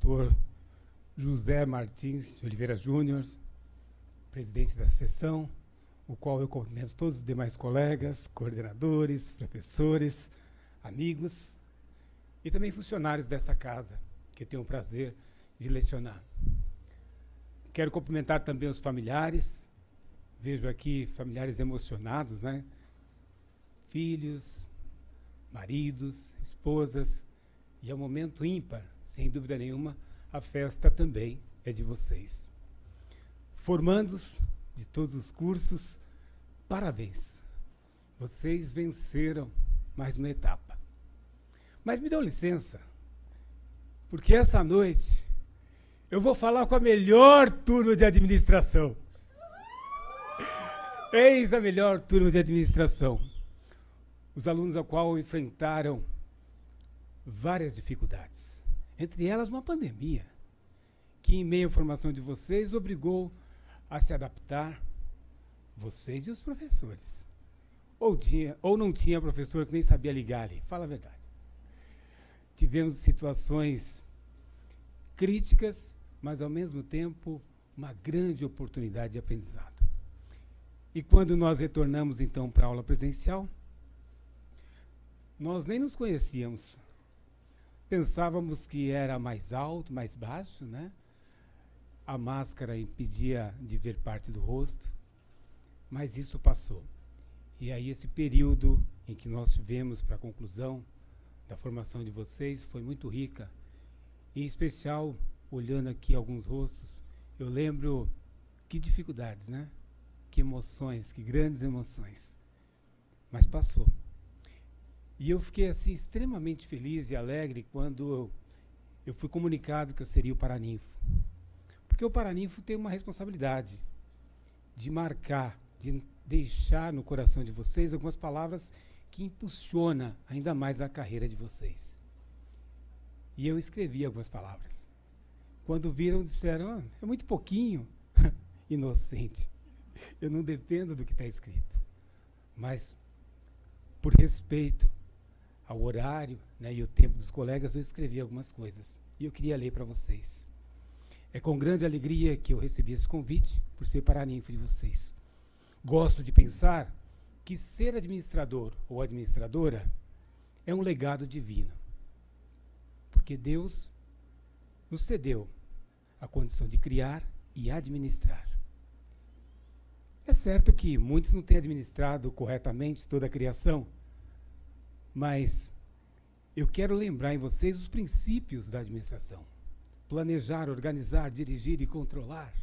doutor José Martins de Oliveira Júnior, presidente da sessão, o qual eu cumprimento todos os demais colegas, coordenadores, professores, amigos e também funcionários dessa casa, que eu tenho o prazer de lecionar. Quero cumprimentar também os familiares, vejo aqui familiares emocionados, né? Filhos, maridos, esposas, e é um momento ímpar, sem dúvida nenhuma, a festa também é de vocês. Formandos de todos os cursos, parabéns! Vocês venceram mais uma etapa. Mas me dão licença, porque essa noite eu vou falar com a melhor turma de administração. Eis a melhor turma de administração. Os alunos ao qual enfrentaram várias dificuldades, entre elas uma pandemia, que em meio à formação de vocês obrigou a se adaptar, vocês e os professores. Ou não tinha professor que nem sabia ligar ali, fala a verdade. Tivemos situações críticas, mas ao mesmo tempo uma grande oportunidade de aprendizado. E quando nós retornamos então para a aula presencial, nós nem nos conhecíamos. Pensávamos que era mais alto, mais baixo, né? A máscara impedia de ver parte do rosto, mas isso passou. E aí esse período em que nós tivemos para a conclusão da formação de vocês foi muito rica. Em especial, olhando aqui alguns rostos, eu lembro que dificuldades, né? Que emoções, que grandes emoções. Mas passou. E eu fiquei assim extremamente feliz e alegre quando eu fui comunicado que eu seria o paraninfo. Porque o paraninfo tem uma responsabilidade de marcar, de deixar no coração de vocês algumas palavras que impulsionam ainda mais a carreira de vocês. E eu escrevi algumas palavras. Quando viram, disseram, é muito pouquinho. Inocente. Eu não dependo do que está escrito. Mas, por respeito ao horário, né, e o tempo dos colegas, eu escrevi algumas coisas. E eu queria ler para vocês. É com grande alegria que eu recebi esse convite, por ser paraninfo de vocês. Gosto de pensar que ser administrador ou administradora é um legado divino. Porque Deus nos cedeu a condição de criar e administrar. É certo que muitos não têm administrado corretamente toda a criação, mas eu quero lembrar em vocês os princípios da administração. Planejar, organizar, dirigir e controlar.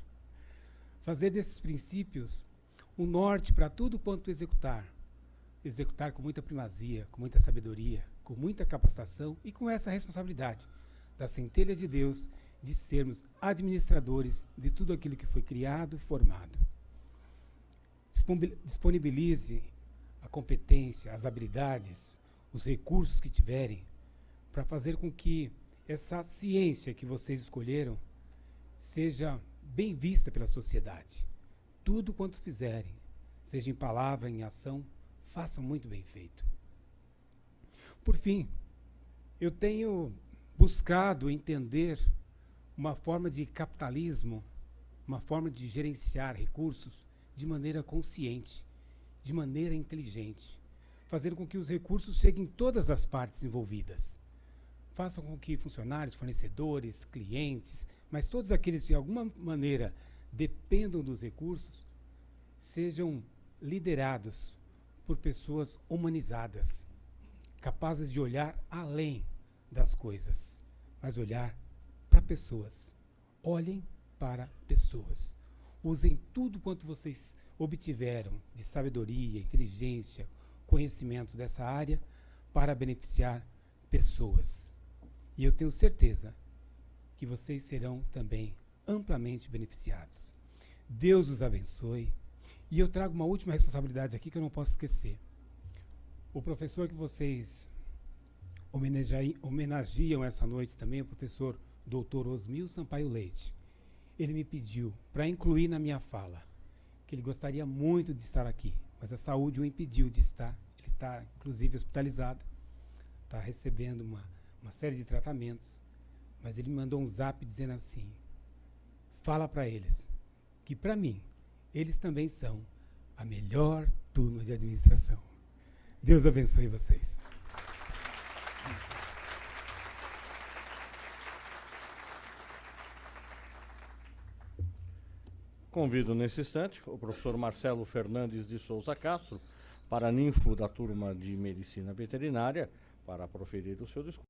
Fazer desses princípios um norte para tudo quanto executar. Executar com muita primazia, com muita sabedoria, com muita capacitação e com essa responsabilidade da centelha de Deus de sermos administradores de tudo aquilo que foi criado, formado. Disponibilize a competência, as habilidades, os recursos que tiverem para fazer com que essa ciência que vocês escolheram seja bem vista pela sociedade. Tudo quanto fizerem, seja em palavra, em ação, façam muito bem feito. Por fim, eu tenho buscado entender uma forma de capitalismo, uma forma de gerenciar recursos de maneira consciente, de maneira inteligente, fazendo com que os recursos cheguem em todas as partes envolvidas. Façam com que funcionários, fornecedores, clientes, mas todos aqueles que de alguma maneira dependam dos recursos, sejam liderados por pessoas humanizadas, capazes de olhar além das coisas, mas olhar para pessoas. Olhem para pessoas. Usem tudo quanto vocês obtiveram de sabedoria, inteligência, conhecimento dessa área para beneficiar pessoas. E eu tenho certeza que vocês serão também amplamente beneficiados. Deus os abençoe. E eu trago uma última responsabilidade aqui que eu não posso esquecer. O professor que vocês homenageiam essa noite também, o professor Dr. Osmil Sampaio Leite. Ele me pediu para incluir na minha fala que ele gostaria muito de estar aqui, mas a saúde o impediu de estar. Ele está, inclusive, hospitalizado, está recebendo uma série de tratamentos, mas ele me mandou um zap dizendo assim: fala para eles que, para mim, eles também são a melhor turma de administração. Deus abençoe vocês. Convido nesse instante o professor Marcelo Fernandes de Souza Castro, paraninfo da turma de Medicina Veterinária, para proferir o seu discurso.